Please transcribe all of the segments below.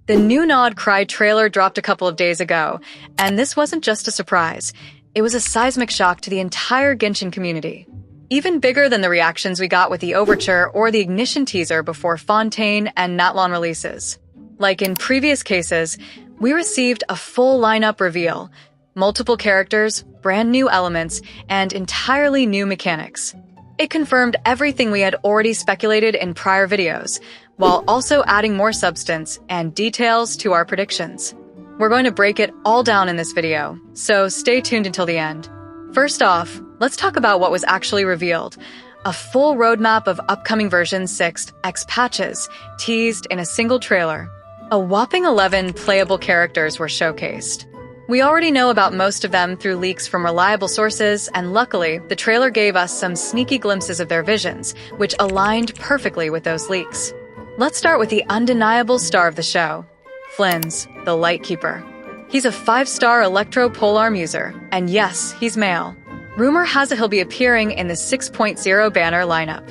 The new Nod Krai trailer dropped a couple of days ago, and this wasn't just a surprise. It was a seismic shock to the entire Genshin community. Even bigger than the reactions we got with the Overture or the Ignition teaser before Fontaine and Natlan releases. Like in previous cases, we received a full lineup reveal, multiple characters, brand new elements, and entirely new mechanics. It confirmed everything we had already speculated in prior videos, while also adding more substance and details to our predictions. We're going to break it all down in this video, so stay tuned until the end. First off, let's talk about what was actually revealed. A full roadmap of upcoming version 6 X patches, teased in a single trailer. A whopping 11 playable characters were showcased. We already know about most of them through leaks from reliable sources, and luckily, the trailer gave us some sneaky glimpses of their visions, which aligned perfectly with those leaks. Let's start with the undeniable star of the show, Flins the Lightkeeper. He's a 5-star Electro Polearm user, and yes, he's male. Rumor has it he'll be appearing in the 6.0 banner lineup.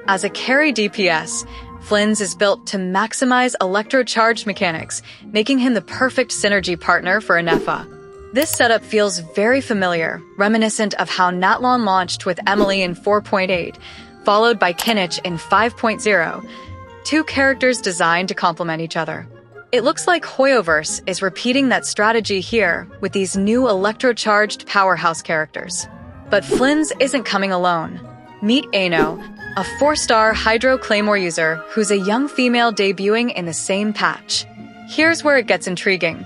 As a carry DPS, Flins is built to maximize electro-charged mechanics, making him the perfect synergy partner for a Nefer. This setup feels very familiar, reminiscent of how Natlan launched with Emily in 4.8, followed by Kinich in 5.0, two characters designed to complement each other. It looks like Hoyoverse is repeating that strategy here with these new electro-charged powerhouse characters. But Flins isn't coming alone. Meet Ano, a 4-star Hydro Claymore user who's a young female debuting in the same patch. Here's where it gets intriguing.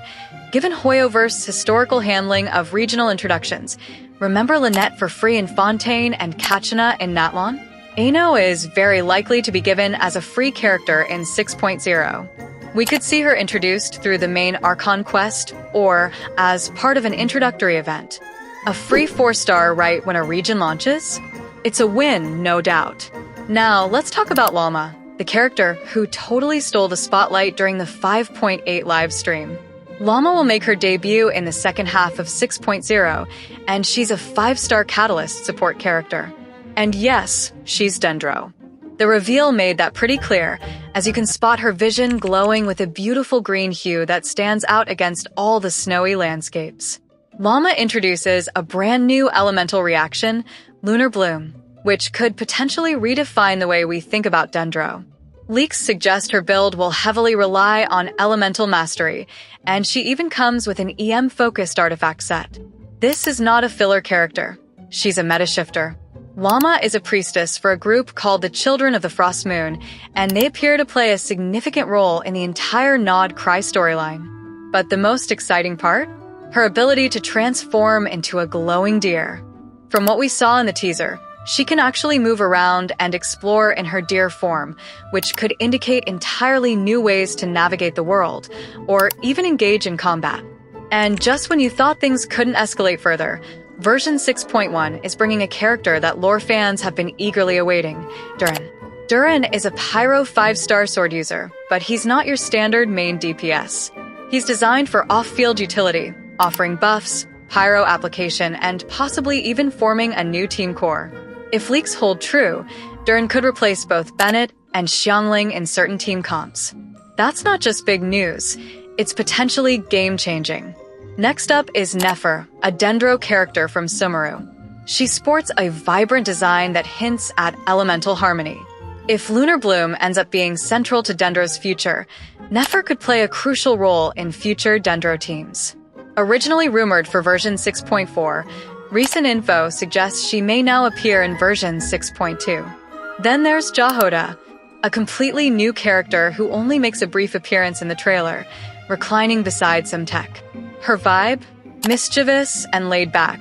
Given Hoyoverse's historical handling of regional introductions, remember Lynette for free in Fontaine and Kachina in Natlan? Ano is very likely to be given as a free character in 6.0. We could see her introduced through the main Archon quest or as part of an introductory event. A free 4-star right when a region launches? It's a win, no doubt. Now, let's talk about Lauma, the character who totally stole the spotlight during the 5.8 live stream. Lauma will make her debut in the second half of 6.0, and she's a 5-star Catalyst support character. And yes, she's Dendro. The reveal made that pretty clear, as you can spot her vision glowing with a beautiful green hue that stands out against all the snowy landscapes. Lauma introduces a brand new elemental reaction, Lunar Bloom, which could potentially redefine the way we think about Dendro. Leaks suggest her build will heavily rely on elemental mastery, and she even comes with an EM-focused artifact set. This is not a filler character. She's a meta shifter. Lauma is a priestess for a group called the Children of the Frost Moon, and they appear to play a significant role in the entire Nod Krai storyline. But the most exciting part? Her ability to transform into a glowing deer. From what we saw in the teaser, she can actually move around and explore in her deer form, which could indicate entirely new ways to navigate the world, or even engage in combat. And just when you thought things couldn't escalate further, version 6.1 is bringing a character that lore fans have been eagerly awaiting, Durin. Durin is a Pyro 5-star sword user, but he's not your standard main DPS. He's designed for off-field utility, offering buffs, Pyro application, and possibly even forming a new team core. If leaks hold true, Durin could replace both Bennett and Xiangling in certain team comps. That's not just big news, it's potentially game-changing. Next up is Nefer, a Dendro character from Sumeru. She sports a vibrant design that hints at elemental harmony. If Lunar Bloom ends up being central to Dendro's future, Nefer could play a crucial role in future Dendro teams. Originally rumored for version 6.4, recent info suggests she may now appear in version 6.2. Then there's Jahoda, a completely new character who only makes a brief appearance in the trailer, reclining beside some tech. Her vibe? Mischievous and laid back.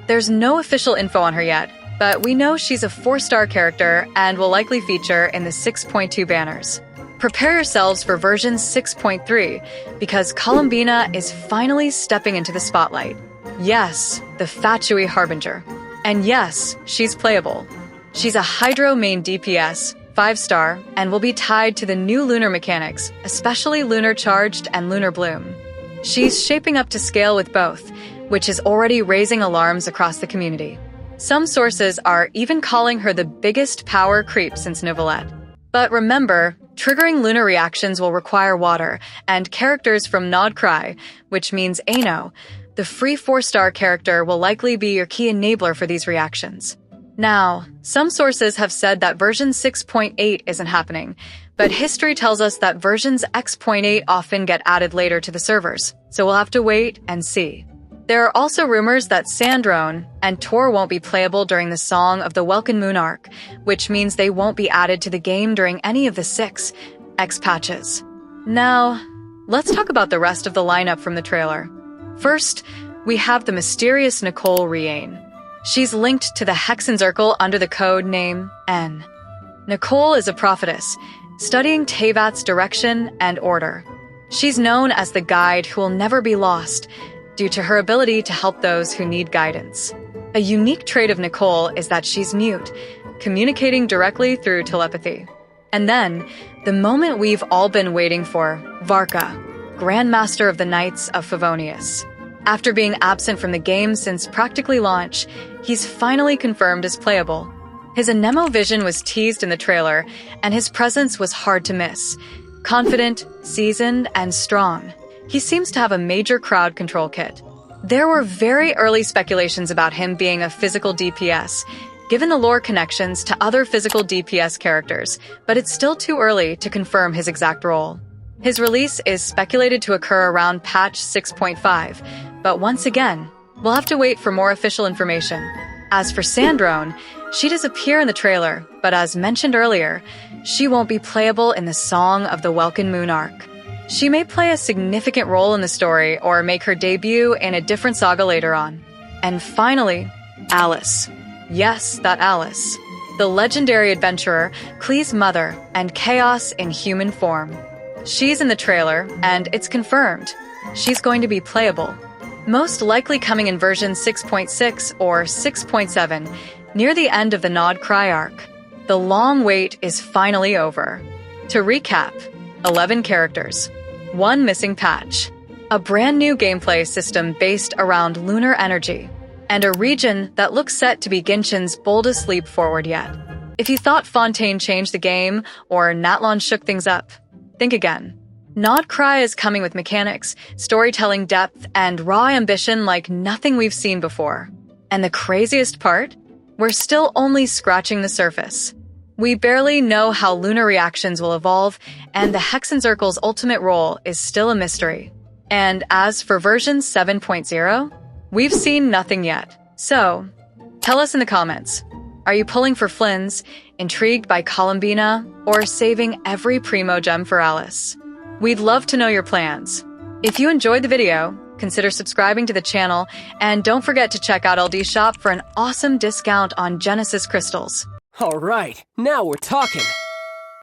There's no official info on her yet, but we know she's a 4-star character and will likely feature in the 6.2 banners. Prepare yourselves for version 6.3, because COLUMBINA is finally stepping into the spotlight. Yes, the Fatui Harbinger. And yes, she's playable. She's a Hydro main DPS, 5-star, and will be tied to the new lunar mechanics, especially Lunar Charged and Lunar Bloom. She's shaping up to scale with both, which is already raising alarms across the community. Some sources are even calling her the biggest power creep since Novelette. But remember, triggering lunar reactions will require water and characters from Nod Krai, which means Ano. The free 4-star character will likely be your key enabler for these reactions. Now, some sources have said that version 6.8 isn't happening, but history tells us that versions X.8 often get added later to the servers, so we'll have to wait and see. There are also rumors that Sandrone and Tor won't be playable during the Song of the Welkin Moon arc, which means they won't be added to the game during any of the 6 X patches. Now, let's talk about the rest of the lineup from the trailer. First, we have the mysterious Nicole Riane. She's linked to the Hexenzirkel under the code name N. Nicole is a prophetess, studying Tevat's direction and order. She's known as the guide who will never be lost, due to her ability to help those who need guidance. A unique trait of Nicole is that she's mute, communicating directly through telepathy. And then, the moment we've all been waiting for, Varka, Grandmaster of the Knights of Favonius. After being absent from the game since practically launch, he's finally confirmed as playable. His Anemo vision was teased in the trailer, and his presence was hard to miss. Confident, seasoned, and strong. He seems to have a major crowd control kit. There were very early speculations about him being a physical DPS, given the lore connections to other physical DPS characters, but it's still too early to confirm his exact role. His release is speculated to occur around patch 6.5, but once again, we'll have to wait for more official information. As for Sandrone, she does appear in the trailer, but as mentioned earlier, she won't be playable in the Song of the Welkin Moon arc. She may play a significant role in the story or make her debut in a different saga later on. And finally, Alice. Yes, that Alice. The legendary adventurer, Klee's mother, and Chaos in human form. She's in the trailer, and it's confirmed. She's going to be playable. Most likely coming in version 6.6 or 6.7, near the end of the Nod Krai arc. The long wait is finally over. To recap, 11 characters, 1 missing patch, a brand new gameplay system based around lunar energy, and a region that looks set to be Genshin's boldest leap forward yet. If you thought Fontaine changed the game or Natlan shook things up, think again. Nod Krai is coming with mechanics, storytelling depth, and raw ambition like nothing we've seen before. And the craziest part? We're still only scratching the surface. We barely know how lunar reactions will evolve, and the Hexenzirkel's ultimate role is still a mystery. And as for version 7.0, we've seen nothing yet. So, tell us in the comments. Are you pulling for Flins, intrigued by COLUMBINA, or saving every primo gem for Alice? We'd love to know your plans. If you enjoyed the video, consider subscribing to the channel, and don't forget to check out LD Shop for an awesome discount on Genesis crystals. All right, now we're talking.